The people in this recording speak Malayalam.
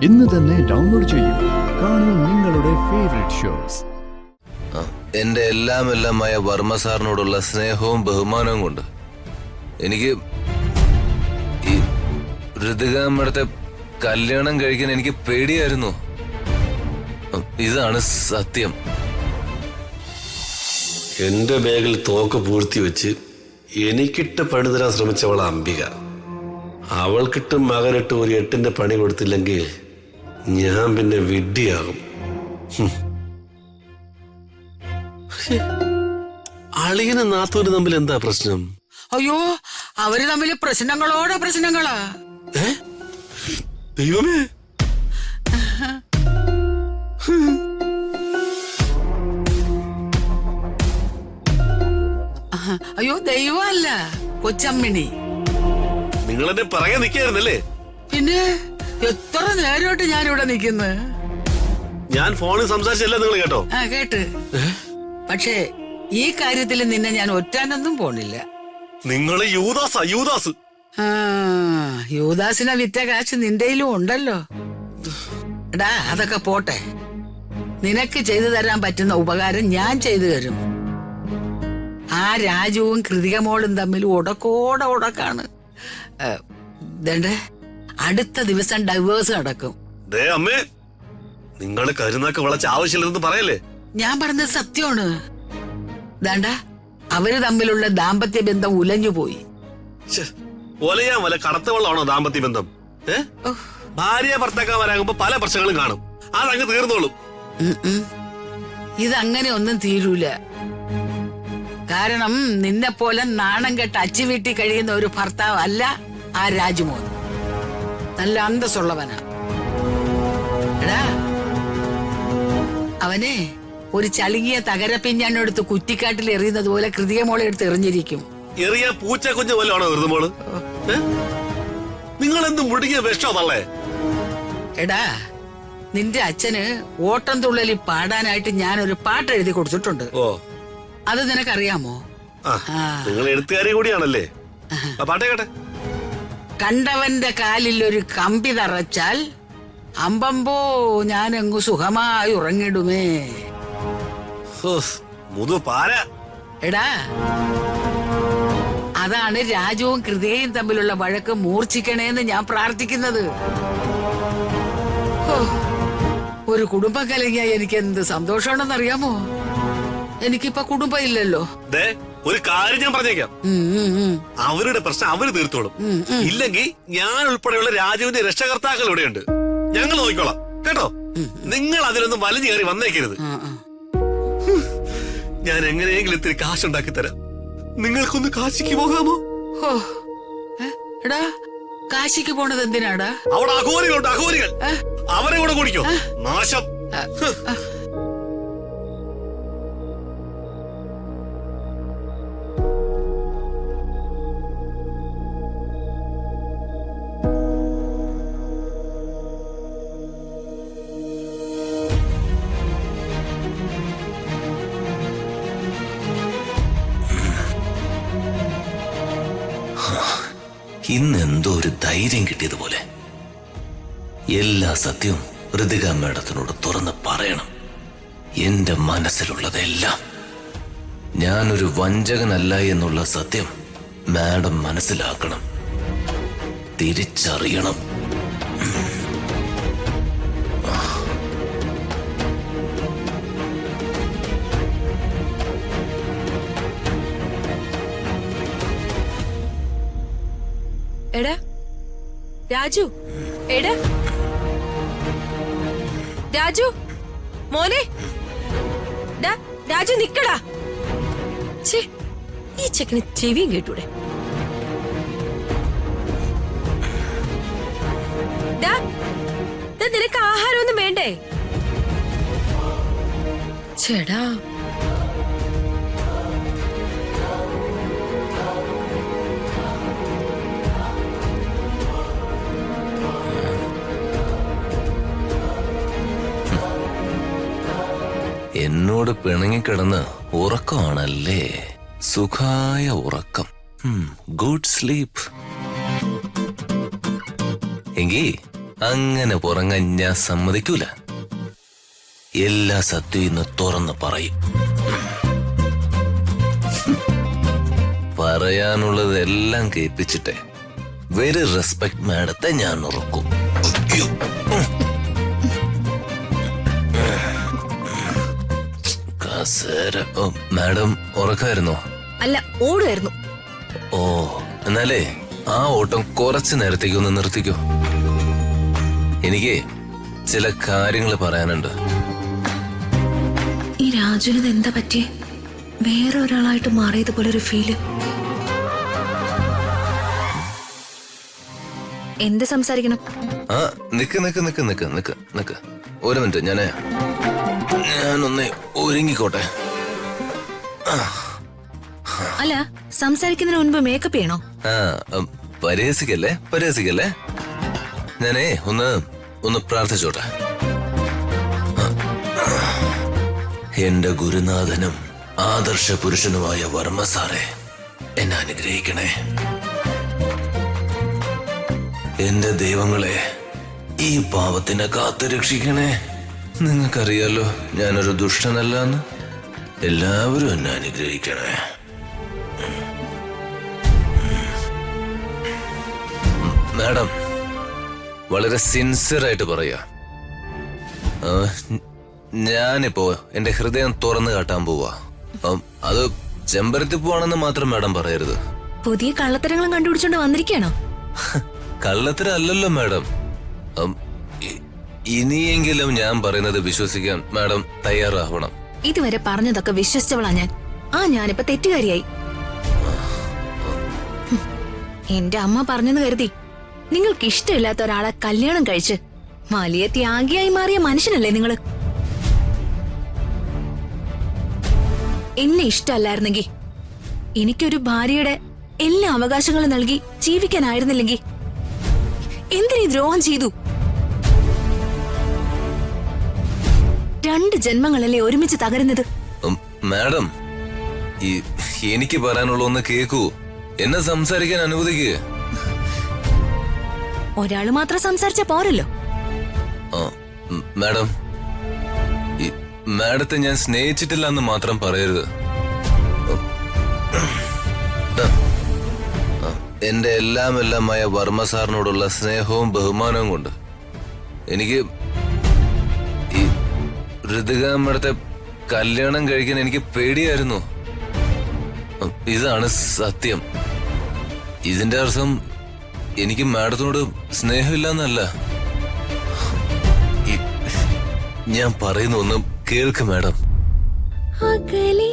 ഇന്ന് തന്നെ ഡൗൺലോഡ് ചെയ്യൂ. കാണൂ നിങ്ങളുടെ ഫേവറേറ്റ് ഷോസ്. എന്റെ എല്ലാമായ വർമ്മ സാറിനോടുള്ള സ്നേഹവും ബഹുമാനവും കൊണ്ട് എനിക്ക് ഈ ഋതികാമ്മയുടെ കല്യാണം കഴിക്കാൻ എനിക്ക് പേടിയായിരുന്നു. ഇതാണ് സത്യം. എന്റെ ബാഗിൽ തോക്ക് പൂഴ്ത്തി വെച്ച് എനിക്കിട്ട് പണി തരാൻ ശ്രമിച്ചവൾ അംബിക. അവൾക്കിട്ട് മകനിട്ട് ഒരു 8ന്റെ പണി കൊടുത്തില്ലെങ്കിൽ ഞാൻ പിന്നെ വിഡ്ഢിയാകും. അളിയനും നാത്തൂരും തമ്മിൽ എന്താ പ്രശ്നം? അയ്യോ, അവര് തമ്മിൽ പ്രശ്നങ്ങളാ. ദൈവമേ, അയ്യോ, ദൈവമല്ല, കൊച്ചമ്മിണി. നിങ്ങൾ എന്നെ പറയാൻ നിൽക്കായിരുന്നല്ലേ? പിന്നെ എത്ര നേരമായിട്ട് ഞാനിവിടെ നിൽക്കുന്നു. ഞാൻ ഫോണിൽ സംസാരിച്ചല്ല നിങ്ങൾ കേട്ടോ? കേട്ട്. പക്ഷേ ഈ കാര്യത്തിൽ നിന്നെ ഞാൻ ഒറ്റാനൊന്നും പോണില്ല. നിങ്ങൾ യൂദാസ്. യൂദാസിനെ വിറ്റ കാശ് നിന്റെയിലും ഉണ്ടല്ലോ. എടാ, അതൊക്കെ പോട്ടെ. നിനക്ക് ചെയ്തു തരാൻ പറ്റുന്ന ഉപകാരം ഞാൻ ചെയ്തു തരും. ആ രാജുവും കൃതികമോളും തമ്മിൽ ഉടക്കാണ്. അടുത്ത ദിവസം ഡൈവേഴ്സ് നടക്കും. അമ്മേ, നിങ്ങൾ കരുനാക്ക് വളച്ച ആവശ്യമില്ലെന്ന് പറയല്ലേ? ഞാൻ പറഞ്ഞത് സത്യമാണ്. അവര് തമ്മിലുള്ള ദാമ്പത്യ ബന്ധം ഉലഞ്ഞുപോയി. ഒലയാൻ വല്ല കടത്ത വെള്ളമാണോ ദാമ്പത്യ ബന്ധം? ഭാര്യ ഭർത്താക്കന്മാരാകുമ്പോ പല പ്രശ്നങ്ങളും കാണും. അതങ്ങ് തീർന്നോളും. ഇതങ്ങനെ ഒന്നും തീരൂല. കാരണം നിന്നെ പോലെ നാണം കെട്ട് അച്ചി വീട്ടി കഴിയുന്ന ഒരു ഭർത്താവ് അല്ല ആ രാജുമോൻ. നല്ല അന്തസ്സുള്ളവനാ. എടാ, അവനെ ഒരു ചളുങ്ങിയ തകരപ്പിഞ്ഞാണെടുത്ത് കുറ്റിക്കാട്ടിൽ എറിയുന്നത് പോലെ കൃതികമോളെ എടുത്ത് എറിഞ്ഞിരിക്കും. എറിയാ പൂച്ച കുഞ്ഞു പോലെയാണോ കൃതിമോള്? നിങ്ങൾ എന്ത് മുടിങ്ങിയ വിഷമല്ലേ? എടാ, നിന്റെ അച്ഛന് ഓട്ടം തുള്ളലി പാടാനായിട്ട് ഞാനൊരു പാട്ട് എഴുതി കൊടുത്തിട്ടുണ്ട്. അത് നിനക്കറിയാമോ? നിങ്ങൾ എഴുത്തുകാരി കൂടിയാണല്ലേ? പാട്ടേ കേട്ടെ. കണ്ടവന്റെ കാലിൽ ഒരു കമ്പി തറച്ചാൽ അമ്പമ്പോ ഞാനങ്ങു സുഖമായി ഉറങ്ങിടുമേ. എടാ, അതാണ് രാജുവും കൃതികയും തമ്മിലുള്ള വഴക്ക് മൂർച്ഛിക്കണേന്ന് ഞാൻ പ്രാർത്ഥിക്കുന്നത്. ഒരു കുടുംബം കലങ്ങിയ എനിക്ക് എന്ത് സന്തോഷമാണെന്നറിയാമോ? എനിക്കിപ്പോ കുടുംബം ഇല്ലല്ലോ. ഒരു കാര്യം ഞാൻ പറഞ്ഞേക്കാം. അവരുടെ പ്രശ്നം അവര് തീർത്തോളും. ഇല്ലെങ്കിൽ ഞാൻ ഉൾപ്പെടെയുള്ള രാജുവിന്റെ രക്ഷകർത്താക്കൾ ഇവിടെയുണ്ട്. ഞങ്ങൾ നോക്കിക്കോളാം കേട്ടോ. നിങ്ങൾ അതിലൊന്നും വലിഞ്ഞു കയറി വന്നേക്കരുത്. ഞാൻ എങ്ങനെയെങ്കിലും ഇത്തിരി കാശുണ്ടാക്കി തരാം. നിങ്ങൾക്കൊന്ന് കാശിക്ക് പോകാമോ? എടാ, കാശിക്ക് പോണത് എന്തിനാടാ? അവിടെ അഘോരികളുണ്ട്, അഘോരികൾ. അവരെ കൂടെ കൂടിക്കോ. നാശം. ഇന്നെന്തോ ഒരു ധൈര്യം കിട്ടിയതുപോലെ. എല്ലാ സത്യവും ഋതിക മേഡത്തിനോട് തുറന്ന് പറയണം. എന്റെ മനസ്സിലുള്ളതെല്ലാം. ഞാനൊരു വഞ്ചകനല്ല എന്നുള്ള സത്യം മാഡം മനസ്സിലാക്കണം, തിരിച്ചറിയണം. എടാ രാജു, എടാ രാജു മോനെ, രാജു നിക്കടാ. ഈ ചെക്കന് ചെവിയും കേട്ടൂടെ? നിനക്ക് ആഹാരമൊന്നും വേണ്ടേ? ചേടാ, എന്നോട് പിണങ്ങിക്കിടന്ന് ഉറക്കമാണല്ലേ? സുഖായ ഉറക്കം. Good sleep. എങ്കി അങ്ങനെ പുറങ്ങാൻ ഞാൻ സമ്മതിക്കൂല. എല്ലാ സത്യവും ഇന്ന് തുറന്ന് പറയും. പറയാനുള്ളതെല്ലാം കേൾപ്പിച്ചിട്ടെ വെരി റെസ്പെക്ട് മാഡത്തെ ഞാൻ ഉറക്കും. അയ്യോ. കസേര. ഓ, മാഡം ഉറക്കായിരുന്നോ? അല്ല, ഓടുമായിരുന്നു. ഓ, എന്നാലേ ആ ഓട്ടം കുറച്ചു നേരത്തേക്ക് ഒന്ന് നിർത്തിക്കോ. എനിക്ക് ചില കാര്യങ്ങൾ പറയാനുണ്ട്. ഈ രാജുവിന് എന്താ പറ്റിയേ? വേറെ ഒരാളായിട്ട് മാറിയതുപോലെ ഒരു ഫീല്. എന്ത് സംസാരിക്കണം? ആ, നിക്ക് നിക്ക് നിക്ക് നിക്ക് നിക്ക് നിക്ക് ഒരു മിനിറ്റ്. ഞാനൊന്നേ ഒരുങ്ങിക്കോട്ടെ. അല്ല, സംസാരിക്കുന്നതിന് മുൻപ് മേക്കപ്പ് ചെയ്യണോ? ആ, പരിഹസിക്കല്ലേ പരിഹസിക്കല്ലേ. ഞാനേ ഒന്ന് പ്രാർത്ഥിച്ചോട്ടെ. എന്റെ ഗുരുനാഥനും ആദർശ പുരുഷനുമായ വർമ്മ സാറെ എന്നെ അനുഗ്രഹിക്കണേ. എന്റെ ദൈവങ്ങളെ, ഈ പാവത്തിനെ കാത്തു രക്ഷിക്കണേ. നിങ്ങൾക്കറിയാലോ ഞാനൊരു ദുഷ്ടനല്ലാന്ന്. എല്ലാവരും എന്നെ അനുഗ്രഹിക്കണേ. മാഡം, വളരെ സിൻസിയറായിട്ട് പറയാ, ഞാനിപ്പോ എന്റെ ഹൃദയം തുറന്നു കാട്ടാൻ പോവാ. അത് ചെമ്പരത്തി പൂവാണെന്ന് മാത്രം മാഡം പറയരുത്. പുതിയ കള്ളത്തരങ്ങളും കണ്ടുപിടിച്ചോണ്ട് വന്നിരിക്കണോ? കള്ളത്തരല്ലല്ലോ മാഡം. ഇനിയെങ്കിലും ഞാൻ പറയുന്നത് വിശ്വസിക്കാൻ മാഡം തയ്യാറാവണം. ഇതുവരെ പറഞ്ഞതൊക്കെ വിശ്വസിച്ചവളാ ഞാൻ. ഞാനിപ്പോ തെറ്റുകാരിയായി. എന്റെ അമ്മ പറഞ്ഞെന്ന് കരുതി നിങ്ങൾക്ക് ഇഷ്ടമില്ലാത്ത ഒരാളെ കല്യാണം കഴിച്ച് വലിയ ത്യാഗിയായി മാറിയ മനുഷ്യനല്ലേ നിങ്ങള്? എന്നെ ഇഷ്ടമല്ലായിരുന്നെങ്കിൽ, എനിക്കൊരു ഭാര്യയുടെ എല്ലാ അവകാശങ്ങളും നൽകി ജീവിക്കാനായിരുന്നില്ലെങ്കിൽ എന്തിനീ ദ്രോഹം ചെയ്തു? 2 ജന്മങ്ങളല്ലേ ഒരുമിച്ച് തകരുന്നത്? മാഡം, എനിക്ക് പറയാനുള്ള ഒന്ന് കേക്കൂ. എന്നെ സംസാരിക്കാൻ അനുവദിക്കുക. ഒരാള് മാത്രം സംസാരിച്ച പോരല്ലോ. മാഡം, മാഡത്തെ ഞാൻ സ്നേഹിച്ചിട്ടില്ല എന്ന് മാത്രം പറയരുത്. എന്റെ എല്ലാമായ വർമ്മ സാറിനോടുള്ള സ്നേഹവും ബഹുമാനവും കൊണ്ട് എനിക്ക് ഈ ഋതിക മാഡത്തെ കല്യാണം കഴിക്കാൻ എനിക്ക് പേടിയായിരുന്നു. ഇതാണ് സത്യം. ഇതിന്റെ അർത്ഥം എനിക്ക് മാഡത്തിനോട് സ്നേഹമില്ലെന്നല്ല. ഞാൻ പറയുന്ന ഒന്ന് കേൾക്ക് മാഡം. അകലെ